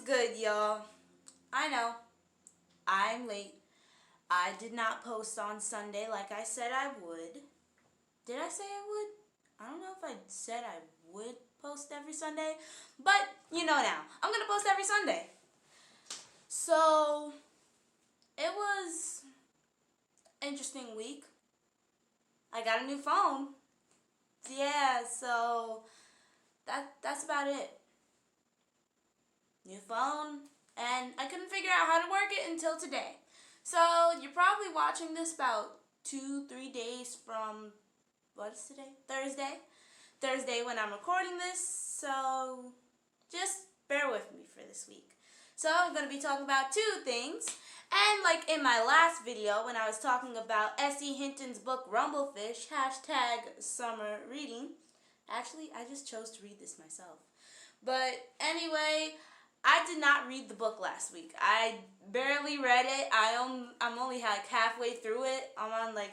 good, y'all? I know, I'm late. I did not post on Sunday like I said I would. Did I say I would? I don't know if I said I would post every Sunday, but you know now. I'm going to post every Sunday. So, it was an interesting week. I got a new phone. Yeah, so that's about it. New phone, and I couldn't figure out how to work it until today. So you're probably watching this about 2-3 days from, what is today? Thursday when I'm recording this, so just bear with me for this week. So I'm going to be talking about two things, and like in my last video when I was talking about S.E Hinton's book Rumblefish, #summer reading. Actually, I just chose to read this myself. But anyway, I did not read the book last week. I barely read it. I'm only like halfway through it. I'm on let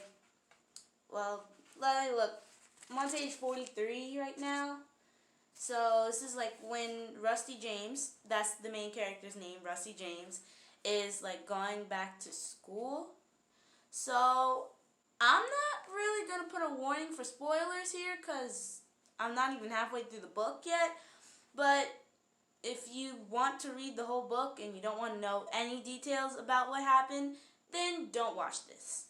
me look. I'm on page 43 right now. So this is like when Rusty James, that's the main character's name, Rusty James, is like going back to school. So I'm not really going to put a warning for spoilers here because I'm not even halfway through the book yet. But if you want to read the whole book and you don't want to know any details about what happened, then don't watch this.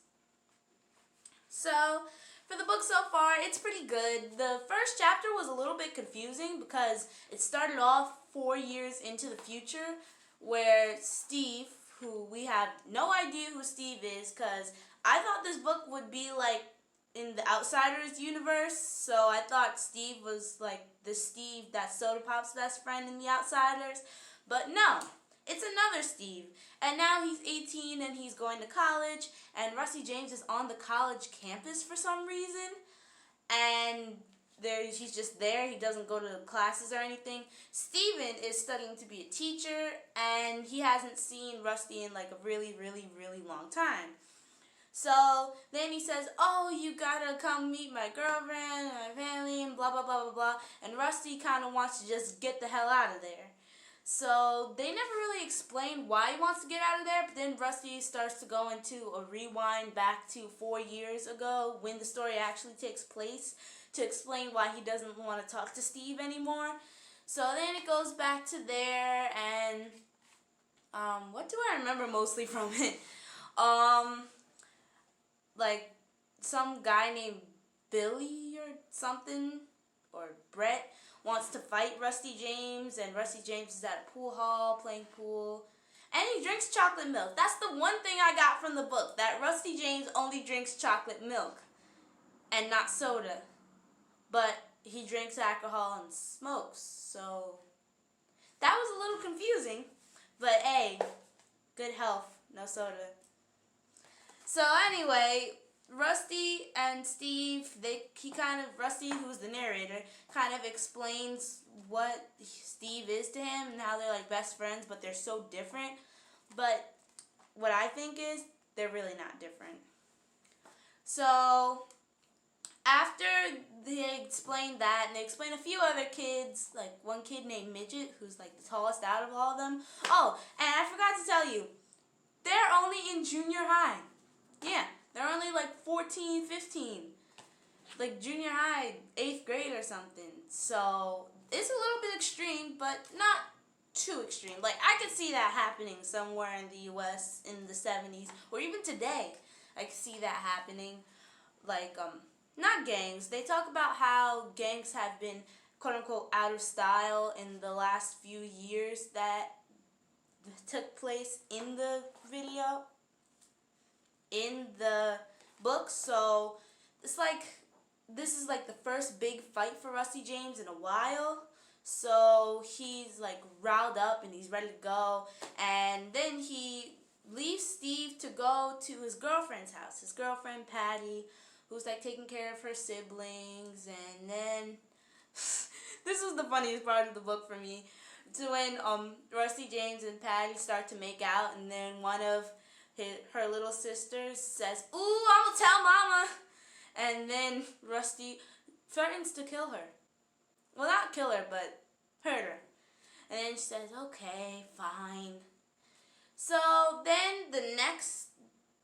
So, for the book so far, it's pretty good. The first chapter was a little bit confusing because it started off 4 years into the future where Steve, who we have no idea who Steve is because I thought this book would be like in the Outsiders universe, so I thought Steve was like the Steve that's Soda Pop's best friend in the Outsiders, but no, it's another Steve, and now he's 18 and he's going to college, and Rusty James is on the college campus for some reason, and he's just there. He doesn't go to classes or anything. Steven is studying to be a teacher, and he hasn't seen Rusty in like a really, really, really long time. So then he says, oh, you gotta come meet my girlfriend and my family and blah, blah, blah, blah, blah. And Rusty kind of wants to just get the hell out of there. So they never really explain why he wants to get out of there, but then Rusty starts to go into a rewind back to 4 years ago when the story actually takes place to explain why he doesn't want to talk to Steve anymore. So then it goes back to there, and what do I remember mostly from it? Like some guy named Billy or something, or Brett, wants to fight Rusty James, and Rusty James is at a pool hall playing pool, and he drinks chocolate milk. That's the one thing I got from the book, that Rusty James only drinks chocolate milk and not soda, but he drinks alcohol and smokes, so that was a little confusing, but hey, good health, no soda. So anyway, Rusty and Steve, Rusty, who's the narrator, kind of explains what Steve is to him and how they're like best friends, but they're so different. But what I think is, they're really not different. So after they explain that, and they explain a few other kids, like one kid named Midget, who's like the tallest out of all of them. Oh, and I forgot to tell you, they're only in junior high. Yeah, they're only like 14, 15. Like junior high, 8th grade or something. So it's a little bit extreme, but not too extreme. Like I could see that happening somewhere in the US in the 70s, or even today. I could see that happening. Like, not gangs. They talk about how gangs have been, quote unquote, out of style in the last few years that took place in the video, in the book. So it's like, this is like the first big fight for Rusty James in a while. So he's like riled up and he's ready to go, and then he leaves Steve to go to his girlfriend's house, his girlfriend Patty, who's like taking care of her siblings. And then this was the funniest part of the book for me, to when Rusty James and Patty start to make out, and then one of her little sisters says, "Ooh, I'm gonna tell Mama," and then Rusty threatens to kill her. Well, not kill her, but hurt her. And then she says, okay, fine. So then the next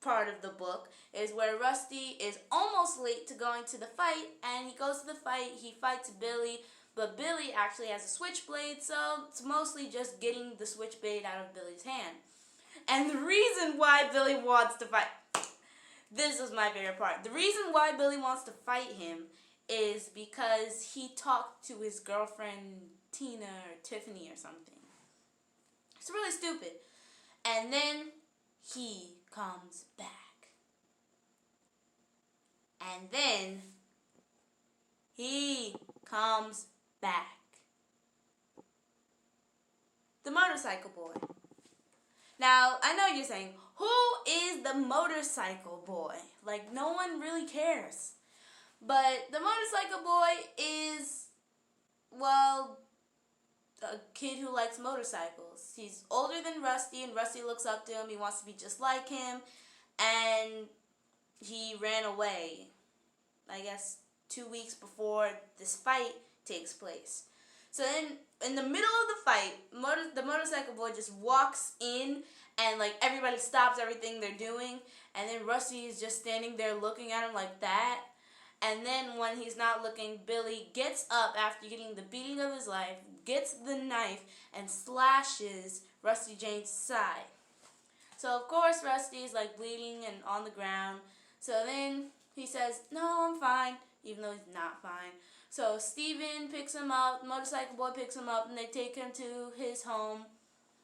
part of the book is where Rusty is almost late to going to the fight, and he goes to the fight, he fights Billy, but Billy actually has a switchblade, so it's mostly just getting the switchblade out of Billy's hand. And the reason why Billy wants to fight, this is my favorite part, the reason why Billy wants to fight him is because he talked to his girlfriend Tina or Tiffany or something. It's really stupid. And then he comes back. And then he comes back. The motorcycle boy. Now, I know you're saying, who is the motorcycle boy? Like, no one really cares. But the motorcycle boy is, well, a kid who likes motorcycles. He's older than Rusty, and Rusty looks up to him. He wants to be just like him, and he ran away, I guess, 2 weeks before this fight takes place. So then, in the middle of the fight, the motorcycle boy just walks in, and like everybody stops everything they're doing, and then Rusty is just standing there looking at him like that. And then when he's not looking, Billy gets up after getting the beating of his life, gets the knife, and slashes Rusty James' side. So of course Rusty is like bleeding and on the ground. So then he says, no, I'm fine, even though he's not fine. So Steven picks him up, the motorcycle boy picks him up, and they take him to his home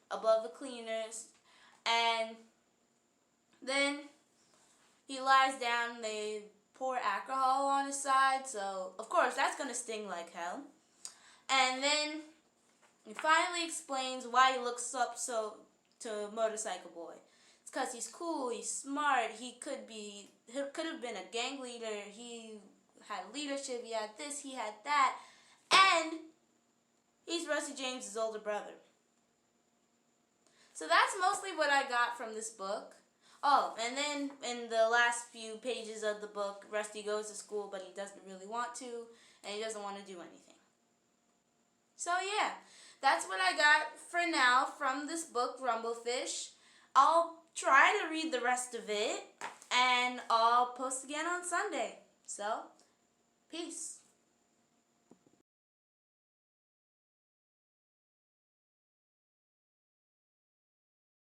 above the cleaners. And then he lies down, they pour alcohol on his side, so of course that's going to sting like hell. And then he finally explains why he looks up so to Motorcycle Boy. It's because he's cool, he's smart, he could have been a gang leader, he had leadership, he had this, he had that, and he's Rusty James' older brother. So that's mostly what I got from this book. Oh, and then in the last few pages of the book, Rusty goes to school, but he doesn't really want to, and he doesn't want to do anything. So yeah, that's what I got for now from this book, Rumblefish. I'll try to read the rest of it, and I'll post again on Sunday. So, peace.